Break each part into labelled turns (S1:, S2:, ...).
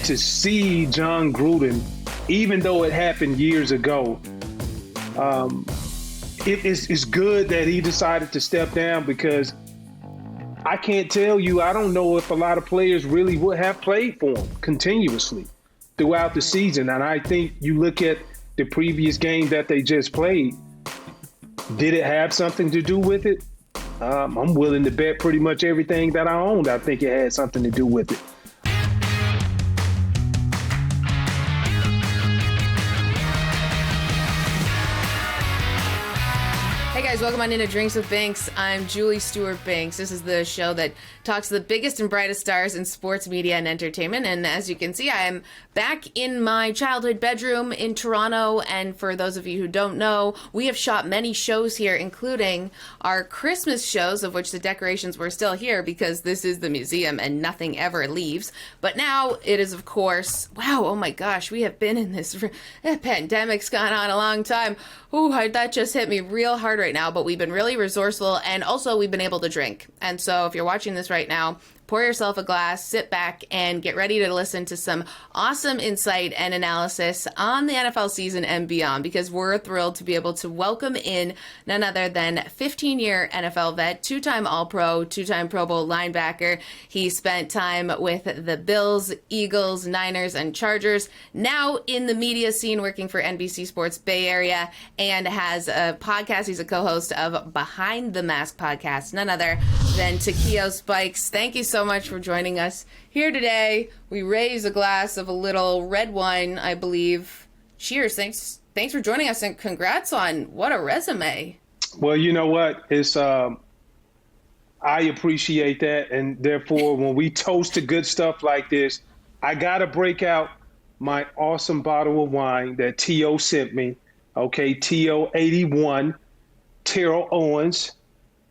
S1: to see Jon Gruden, even though it happened years ago, it's good that he decided to step down, because I can't tell you, I don't know if a lot of players really would have played for him continuously throughout the season. And I think you look at the previous game that they just played, did it have something to do with it? I'm willing to bet pretty much everything that I owned, I think it had something to do with it.
S2: Hey guys, welcome on into Drinks with Binks. I'm Julie Stewart-Binks. This is the show that talks to the biggest and brightest stars in sports, media, and entertainment. And as you can see, I am back in my childhood bedroom in Toronto. And for those of you who don't know, we have shot many shows here, including our Christmas shows, of which the decorations were still here because this is the museum and nothing ever leaves. But now it is, of course, wow, oh my gosh, we have been in this pandemic's gone on a long time. Ooh, that just hit me real hard right now, but we've been really resourceful, and also we've been able to drink. And so if you're watching this right now, pour yourself a glass, sit back, and get ready to listen to some awesome insight and analysis on the NFL season and beyond, because we're thrilled to be able to welcome in none other than 15-year NFL vet, two-time All-Pro, two-time Pro Bowl linebacker. He spent time with the Bills, Eagles, Niners, and Chargers, now in the media scene working for NBC Sports Bay Area, and has a podcast. He's a co-host of Behind the Mask podcast, none other than Takeo Spikes. Thank you so much for joining us here today. We raise a glass of a little red wine, I believe. Cheers. Thanks for joining us, and congrats on what a resume.
S1: Well, you know what? It's I appreciate that, and therefore when we toast to good stuff like this, I gotta break out my awesome bottle of wine that T.O. sent me. Okay, T.O. 81, Terrell Owens.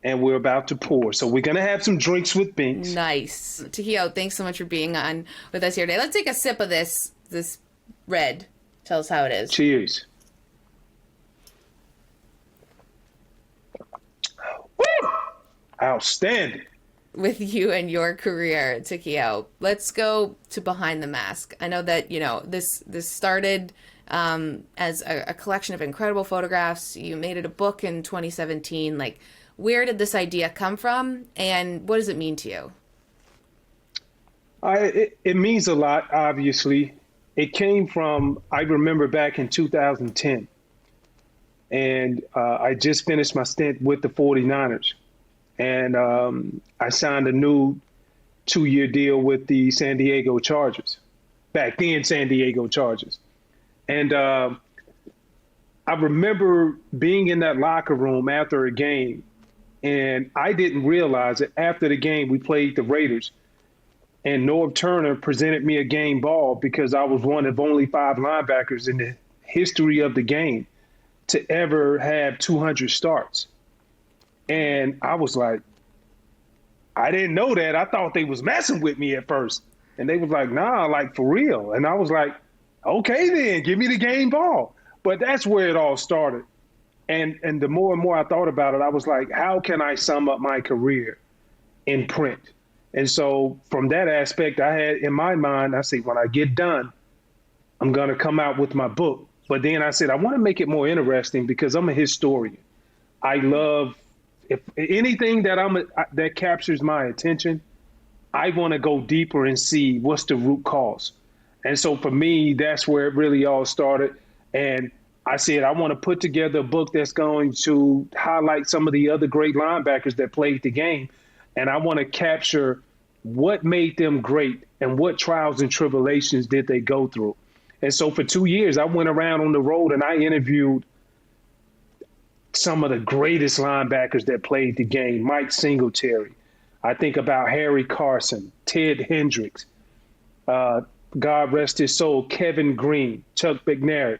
S1: And we're about to pour. So we're going to have some drinks with Binks.
S2: Nice. Takeo, thanks so much for being on with us here today. Let's take a sip of this red. Tell us how it is.
S1: Cheers. Woo! Outstanding.
S2: With you and your career, Takeo. Let's go to Behind the Mask. I know that, this started as a collection of incredible photographs. You made it a book in 2017. Where did this idea come from, and what does it mean to you?
S1: It means a lot, obviously. It came from, I remember back in 2010, and I just finished my stint with the 49ers, and I signed a new 2-year deal with the San Diego Chargers, back then San Diego Chargers. And I remember being in that locker room after a game, and I didn't realize that after the game, we played the Raiders, and Norv Turner presented me a game ball because I was one of only 5 linebackers in the history of the game to ever have 200 starts. And I was like, I didn't know that. I thought they was messing with me at first. And they was like, nah, for real. And I was like, okay, then give me the game ball. But that's where it all started. And the more and more I thought about it, I was like, how can I sum up my career in print? And so from that aspect, I had in my mind, I said, when I get done, I'm going to come out with my book. But then I said, I want to make it more interesting because I'm a historian. I love if anything that captures my attention, I want to go deeper and see what's the root cause. And so for me, that's where it really all started. And I said, I want to put together a book that's going to highlight some of the other great linebackers that played the game. And I want to capture what made them great and what trials and tribulations did they go through. And so for 2 years, I went around on the road and I interviewed some of the greatest linebackers that played the game. Mike Singletary. I think about Harry Carson, Ted Hendricks, God rest his soul, Kevin Green, Chuck McNair.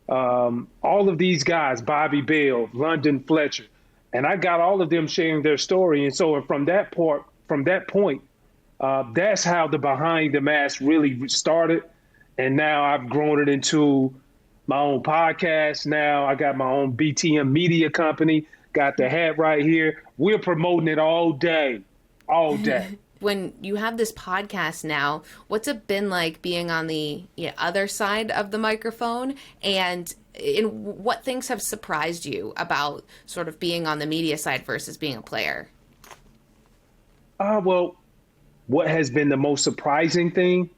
S1: All of these guys, Bobby Bell, London Fletcher, and I got all of them sharing their story. And so from that point, that's how the Behind the Mask really started. And now I've grown it into my own podcast. Now I got my own BTM media company, got the hat right here. We're promoting it all day, all day.
S2: when you have this podcast now, what's it been like being on the other side of the microphone? And what things have surprised you about sort of being on the media side versus being a player?
S1: Well, what has been the most surprising thing?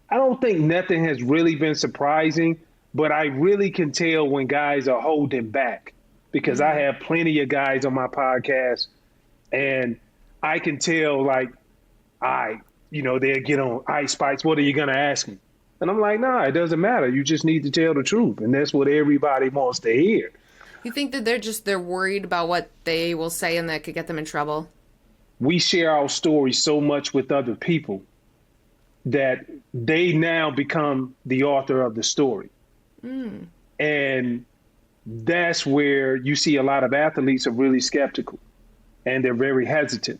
S1: I don't think nothing has really been surprising, but I really can tell when guys are holding back because I have plenty of guys on my podcast and I can tell like, they'll get on Ice Spikes. What are you going to ask me? And I'm like, nah, it doesn't matter. You just need to tell the truth. And that's what everybody wants to hear.
S2: You think that they're worried about what they will say and that could get them in trouble?
S1: We share our stories so much with other people that they now become the author of the story. And that's where you see a lot of athletes are really skeptical and they're very hesitant.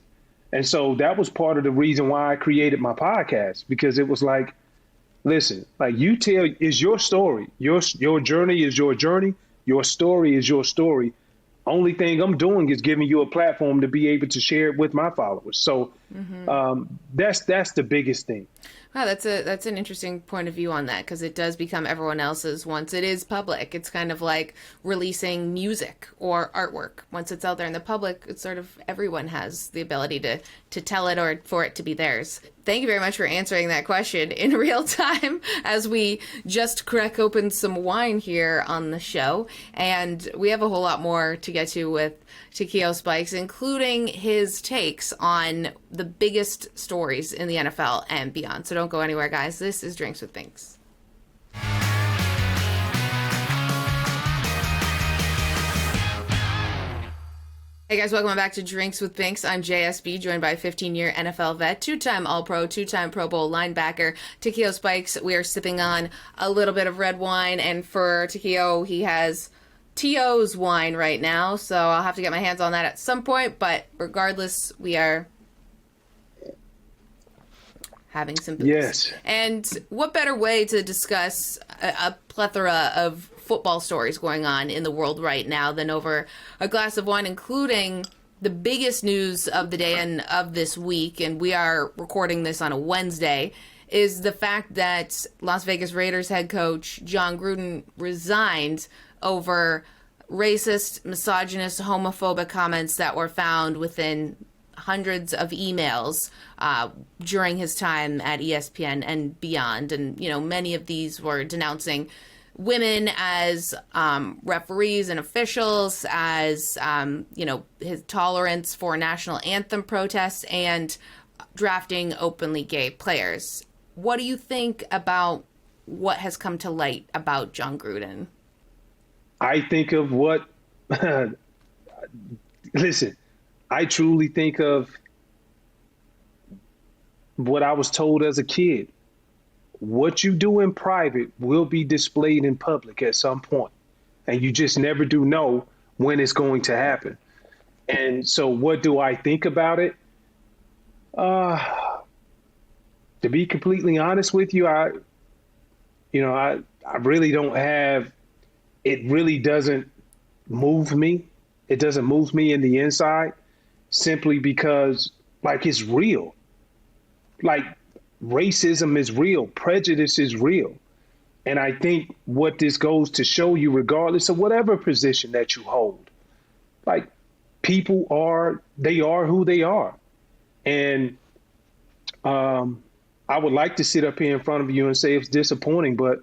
S1: And so that was part of the reason why I created my podcast, because it was like, listen, like is your story. Your journey is your journey. Your story is your story. Only thing I'm doing is giving you a platform to be able to share it with my followers. So that's the biggest thing.
S2: Wow, that's an interesting point of view on that, because it does become everyone else's once it is public. It's kind of like releasing music or artwork. Once it's out there in the public, it's sort of everyone has the ability to tell it or for it to be theirs. Thank you very much for answering that question in real time as we just crack open some wine here on the show. And we have a whole lot more to get to with Takeo Spikes, including his takes on the biggest stories in the NFL and beyond. So don't go anywhere, guys. This is Drinks with Binks. Hey guys, welcome back to Drinks with Binks. I'm JSB, joined by 15-year NFL vet, two-time All-Pro, two-time Pro Bowl linebacker, Takeo Spikes. We are sipping on a little bit of red wine, and for Takeo, he has T.O.'s wine right now, so I'll have to get my hands on that at some point, but regardless, we are having some booze.
S1: Yes.
S2: And what better way to discuss a plethora of football stories going on in the world right now than over a glass of wine, including the biggest news of the day and of this week, and we are recording this on a Wednesday, is the fact that Las Vegas Raiders head coach Jon Gruden resigned over racist, misogynist, homophobic comments that were found within hundreds of emails during his time at ESPN and beyond. And, many of these were denouncing women as referees and officials, as, his tolerance for national anthem protests and drafting openly gay players. What do you think about what has come to light about Jon Gruden?
S1: I think of listen, I truly think of what I was told as a kid. What you do in private will be displayed in public at some point, and you just never do know when it's going to happen. And so what do I think about it? To be completely honest with you, I really don't have, it really doesn't move me. It doesn't move me in the inside simply because it's real. Racism is real. Prejudice is real. And I think what this goes to show you, regardless of whatever position that you hold, people are who they are. And I would like to sit up here in front of you and say it's disappointing, but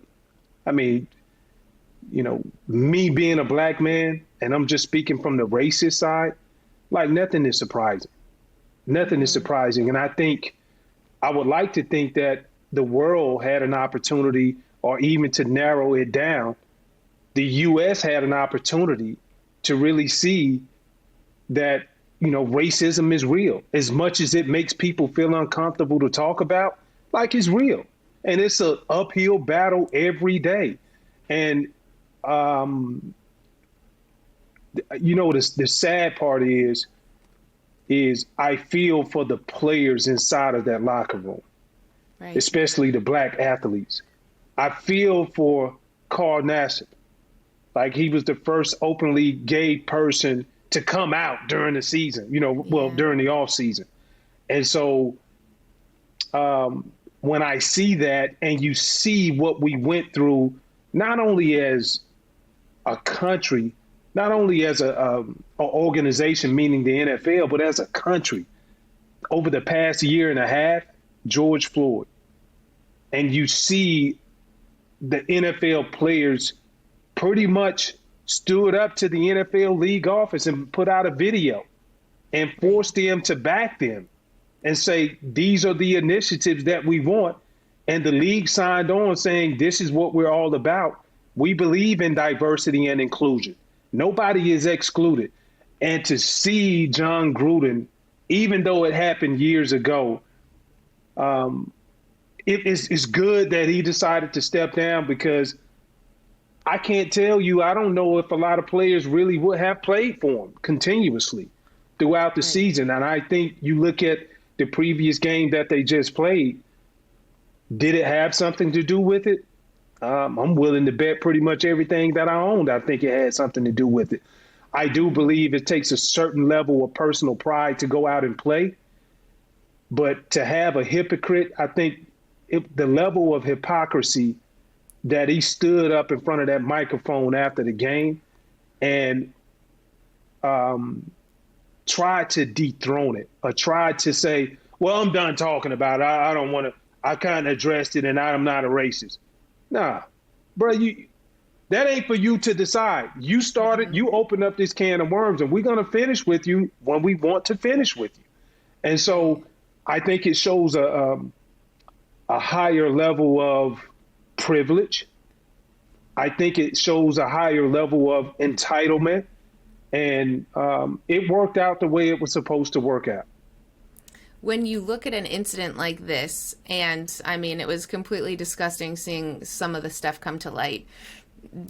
S1: I mean, me being a black man, and I'm just speaking from the racist side, nothing is surprising. Nothing is surprising. And I would like to think that the world had an opportunity, or even to narrow it down, the U.S. had an opportunity to really see that, racism is real. As much as it makes people feel uncomfortable to talk about, it's real. And it's an uphill battle every day. And, the sad part is I feel for the players inside of that locker room, right, especially the black athletes. I feel for Carl Nassib. He was the first openly gay person to come out during the season, during the off season. And so when I see that and you see what we went through, not only as a country, not only as a organization, meaning the NFL, but as a country over the past year and a half, George Floyd, and you see the NFL players pretty much stood up to the NFL league office and put out a video and forced them to back them and say, these are the initiatives that we want. And the league signed on saying, this is what we're all about. We believe in diversity and inclusion. Nobody is excluded. And to see Jon Gruden, even though it happened years ago, it's good that he decided to step down, because I can't tell you, I don't know if a lot of players really would have played for him continuously throughout the season. And I think you look at the previous game that they just played, did it have something to do with it? I'm willing to bet pretty much everything that I owned, I think it had something to do with it. I do believe it takes a certain level of personal pride to go out and play. But to have a hypocrite, I think the level of hypocrisy that he stood up in front of that microphone after the game and tried to dethrone it, or tried to say, well, I'm done talking about it. I don't want to, I kind of addressed it and I'm not a racist. Nah, bro, that ain't for you to decide. You started, you opened up this can of worms, and we're going to finish with you when we want to finish with you. And so I think it shows a higher level of privilege. I think it shows a higher level of entitlement. And it worked out the way it was supposed to work out.
S2: When you look at an incident like this, and I mean, it was completely disgusting seeing some of the stuff come to light,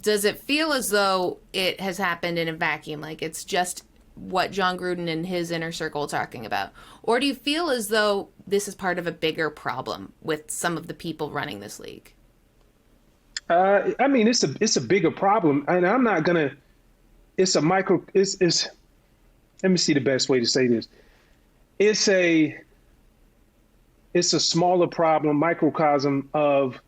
S2: does it feel as though it has happened in a vacuum? Like it's just what Jon Gruden and his inner circle are talking about? Or do you feel as though this is part of a bigger problem with some of the people running this league?
S1: I mean, it's a bigger problem. And I'm not going to, it's a micro, it's, let me see the best way to say this. It's a smaller problem, microcosm of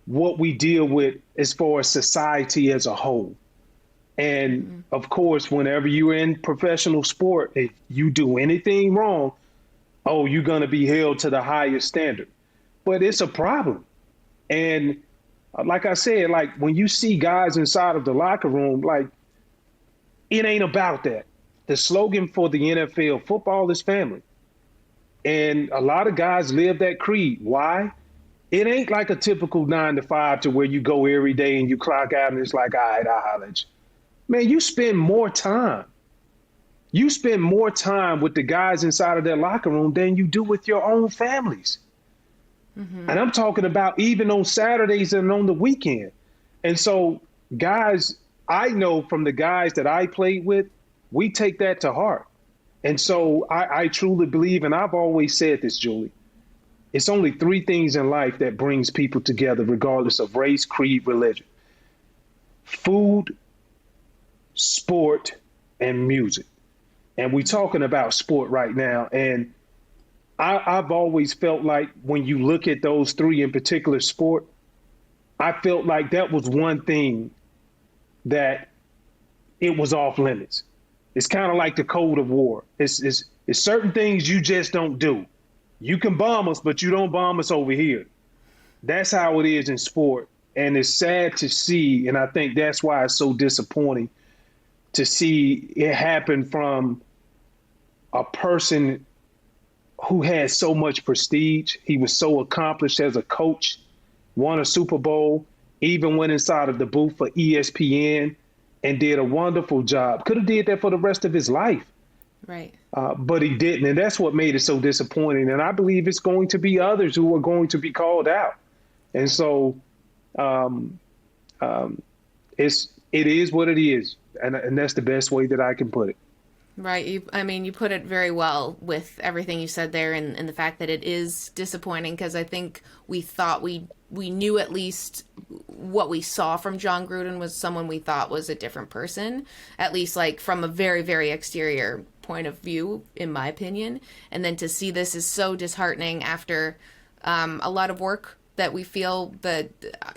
S1: what we deal with as far as society as a whole. And of course, whenever you're in professional sport, if you do anything wrong, oh, you're going to be held to the highest standard. But it's a problem. And like I said, like when you see guys inside of the locker room, like it ain't about that. The slogan for the NFL, football is family. And a lot of guys live that creed. Why? It ain't like a typical 9 to 5 to where you go every day and you clock out and it's like, all right, I'll holler at you. Man, you spend more time. You spend more time with the guys inside of that locker room than you do with your own families. And I'm talking about even on Saturdays and on the weekend. And so guys, I know from the guys that I played with, we take that to heart. And so I truly believe, and I've always said this, Julie, it's only 3 things in life that brings people together, regardless of race, creed, religion: food, sport, and music. And we're talking about sport right now. And I've always felt like when you look at those 3 in particular sport, I felt like that was one thing that it was off limits. It's kind of like the code of war. It's certain things you just don't do. You can bomb us, but you don't bomb us over here. That's how it is in sport. And it's sad to see, and I think that's why it's so disappointing to see it happen from a person who had so much prestige. He was so accomplished as a coach, won a Super Bowl, even went inside of the booth for ESPN and did a wonderful job. Could have did that for the rest of his life.
S2: Right.
S1: But he didn't. And that's what made it so disappointing. And I believe it's going to be others who are going to be called out. And so it is what it is. And that's the best way that I can put it.
S2: Right. You put it very well with everything you said there, and the fact that it is disappointing, because I think we thought we knew at least what we saw from Jon Gruden was someone we thought was a different person, at least like from a very, very exterior point of view, in my opinion. And then to see this is so disheartening after a lot of work that we feel that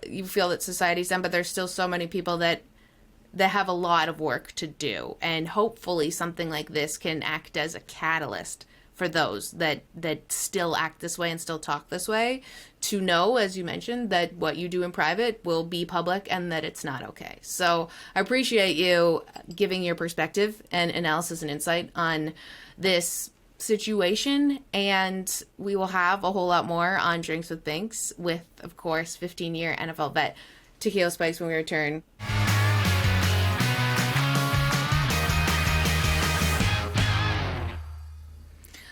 S2: you feel that society's done, but there's still so many people that have a lot of work to do. And hopefully something like this can act as a catalyst for those that still act this way and still talk this way, to know, as you mentioned, that what you do in private will be public and that it's not okay. So I appreciate you giving your perspective and analysis and insight on this situation, and we will have a whole lot more on Drinks with Binks with, of course, 15-year NFL vet Takeo Spikes when we return.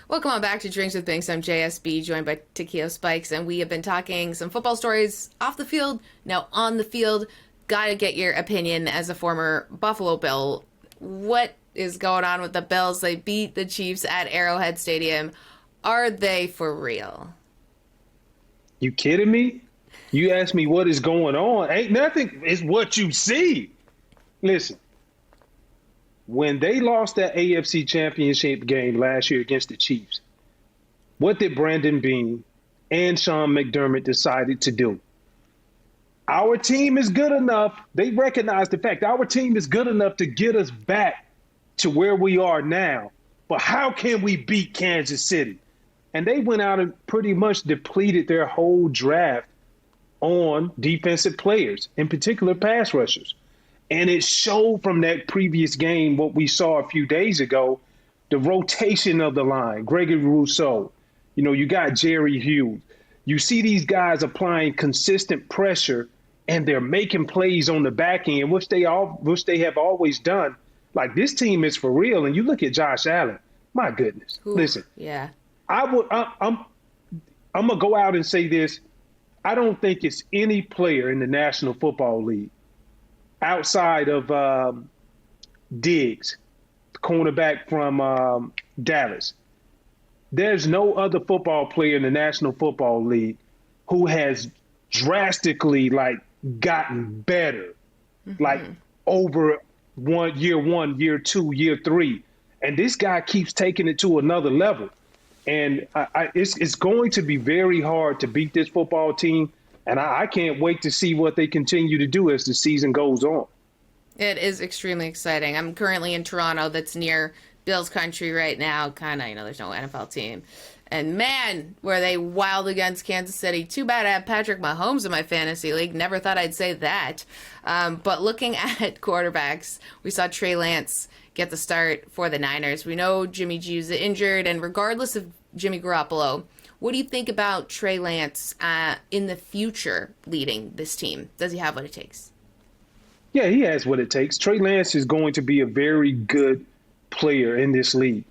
S2: Welcome on back to Drinks with Binks. I'm JSB, joined by Takeo Spikes, and we have been talking some football stories off the field, now on the field. Gotta get your opinion as a former Buffalo Bill. What is going on with the Bills? They beat the Chiefs at Arrowhead Stadium. Are they for real?
S1: You kidding me? You asked me what is going on. Ain't nothing. It's what you see. Listen. When they lost that AFC Championship game last year against the Chiefs, what did Brandon Beane and Sean McDermott decided to do? Our team is good enough. They recognize the fact our team is good enough to get us back to where we are now. But how can we beat Kansas City? And they went out and pretty much depleted their whole draft on defensive players, in particular pass rushers. And it showed from that previous game what we saw a few days ago, the rotation of the line. Gregory Rousseau, you got Jerry Hughes. You see these guys applying consistent pressure, and they're making plays on the back end, which they have always done. Like, this team is for real. And you look at Josh Allen. My goodness.
S2: Ooh,
S1: listen.
S2: Yeah.
S1: I'm gonna go out and say this. I don't think it's any player in the National Football League outside of Diggs, the cornerback from Dallas. There's no other football player in the National Football League who has drastically, gotten better, over year 2, year 3. And this guy keeps taking it to another level. And it's going to be very hard to beat this football team. And I can't wait to see what they continue to do as the season goes on.
S2: It is extremely exciting. I'm currently in Toronto, that's near Bills country right now. Kind of, there's no NFL team. And man, were they wild against Kansas City. Too bad I have Patrick Mahomes in my fantasy league. Never thought I'd say that. But looking at quarterbacks, we saw Trey Lance get the start for the Niners. We know Jimmy G's injured, and regardless of Jimmy Garoppolo, what do you think about Trey Lance in the future leading this team? Does he have what it takes?
S1: Yeah, he has what it takes. Trey Lance is going to be a very good player in this league.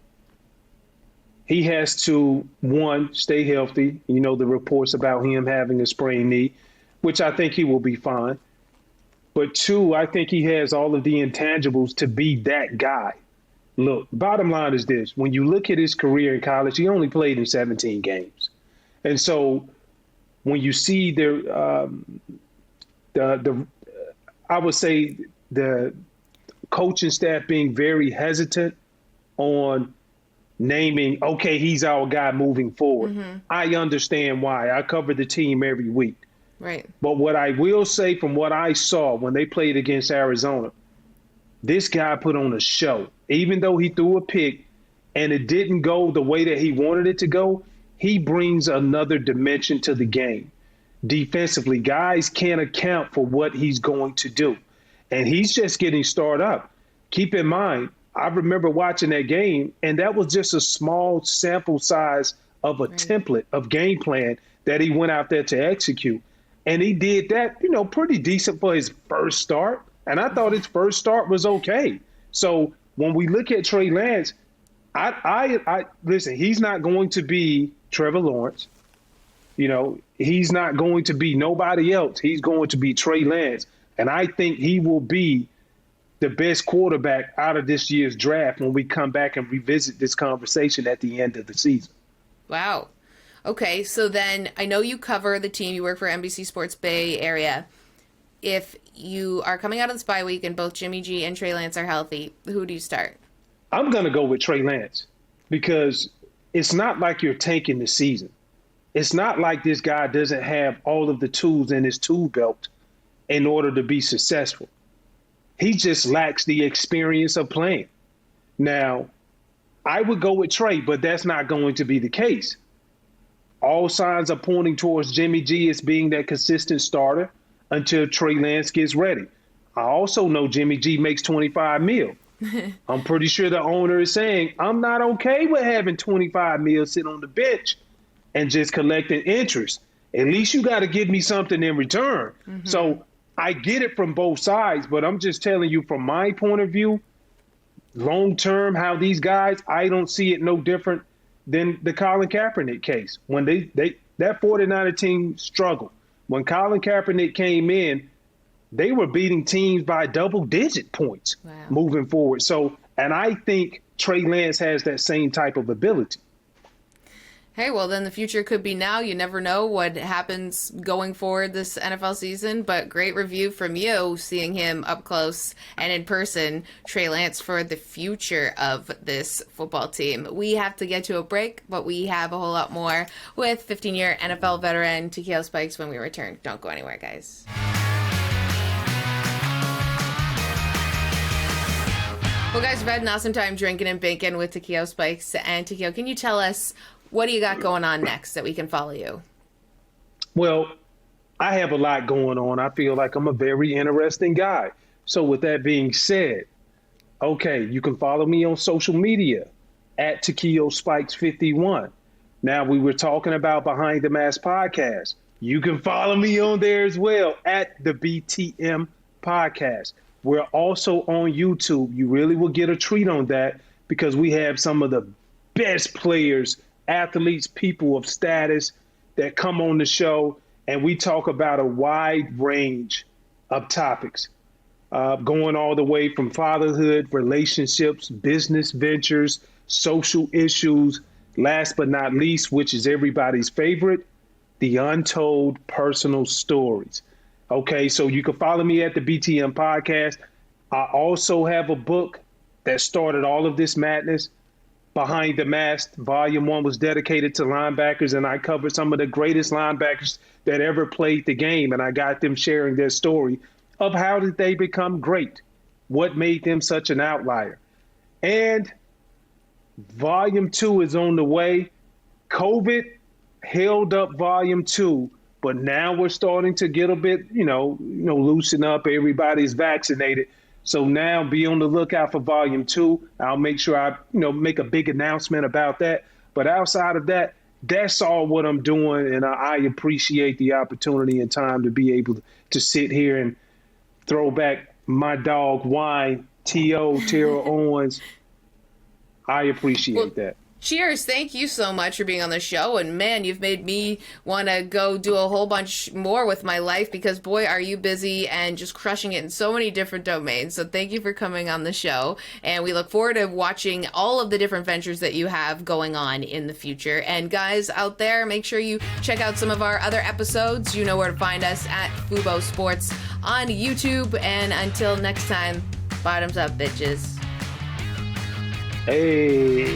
S1: He has to, one, stay healthy. The reports about him having a sprained knee, which I think he will be fine. But two, I think he has all of the intangibles to be that guy. Look, bottom line is this. When you look at his career in college, he only played in 17 games. And so when you see I would say the coaching staff being very hesitant on naming, okay, he's our guy moving forward. Mm-hmm. I understand why. I cover the team every week.
S2: Right.
S1: But what I will say from what I saw when they played against Arizona, this guy put on a show. Even though he threw a pick and it didn't go the way that he wanted it to go, he brings another dimension to the game. Defensively, guys can't account for what he's going to do. And he's just getting started up. Keep in mind, I remember watching that game, and that was just a small sample size of a template of game plan that he went out there to execute. And he did that, pretty decent for his first start. And I thought his first start was okay. So when we look at Trey Lance, I listen, he's not going to be Trevor Lawrence. He's not going to be nobody else. He's going to be Trey Lance. And I think he will be the best quarterback out of this year's draft when we come back and revisit this conversation at the end of the season.
S2: Wow. Okay, so then I know you cover the team. You work for NBC Sports Bay Area. If you are coming out of this bye week and both Jimmy G and Trey Lance are healthy, who do you start?
S1: I'm going to go with Trey Lance because it's not like you're tanking the season. It's not like this guy doesn't have all of the tools in his tool belt in order to be successful. He just lacks the experience of playing. Now, I would go with Trey, but that's not going to be the case. All signs are pointing towards Jimmy G as being that consistent starter until Trey Lance gets ready. I also know Jimmy G makes 25 mil. I'm pretty sure the owner is saying, I'm not okay with having 25 mil sit on the bench and just collecting interest. At least you got to give me something in return. Mm-hmm. So I get it from both sides, but I'm just telling you from my point of view, long term, how these guys, I don't see it no different than the Colin Kaepernick case. When that 49er team struggled. When Colin Kaepernick came in, they were beating teams by double-digit points moving forward. So, and I think Trey Lance has that same type of ability.
S2: Hey, well, then the future could be now. You never know what happens going forward this NFL season, but great review from you, seeing him up close and in person, Trey Lance, for the future of this football team. We have to get to a break, but we have a whole lot more with 15-year NFL veteran Takeo Spikes when we return. Don't go anywhere, guys. Well, guys, we've had an awesome time drinking and banking with Takeo Spikes. And Takeo, can you tell us, what do you got going on next that we can follow you?
S1: Well, I have a lot going on. I feel like I'm a very interesting guy. So with that being said, okay, you can follow me on social media at Takeo Spikes 51. Now, we were talking about Behind the Mask podcast. You can follow me on there as well at the BTM podcast. We're also on YouTube. You really will get a treat on that because we have some of the best players, athletes, people of status that come on the show, and we talk about a wide range of topics, going all the way from fatherhood, relationships, business ventures, social issues, last but not least, which is everybody's favorite, the untold personal stories. Okay, so you can follow me at the BTM podcast. I also have a book that started all of this madness. Behind the Mask, Volume 1 was dedicated to linebackers, and I covered some of the greatest linebackers that ever played the game, and I got them sharing their story of how did they become great, what made them such an outlier. And Volume 2 is on the way. COVID held up Volume 2, but now we're starting to get a bit, loosen up. Everybody's vaccinated. So now be on the lookout for Volume 2. I'll make sure I, make a big announcement about that. But outside of that, that's all what I'm doing. And I appreciate the opportunity and time to be able to sit here and throw back my dog wine, T.O., Terrell Owens. I appreciate that.
S2: Cheers. Thank you so much for being on the show. And man, you've made me want to go do a whole bunch more with my life because boy, are you busy and just crushing it in so many different domains. So thank you for coming on the show. And we look forward to watching all of the different ventures that you have going on in the future. And guys out there, make sure you check out some of our other episodes. You know where to find us at Fubo Sports on YouTube. And until next time, bottoms up, bitches.
S1: Hey.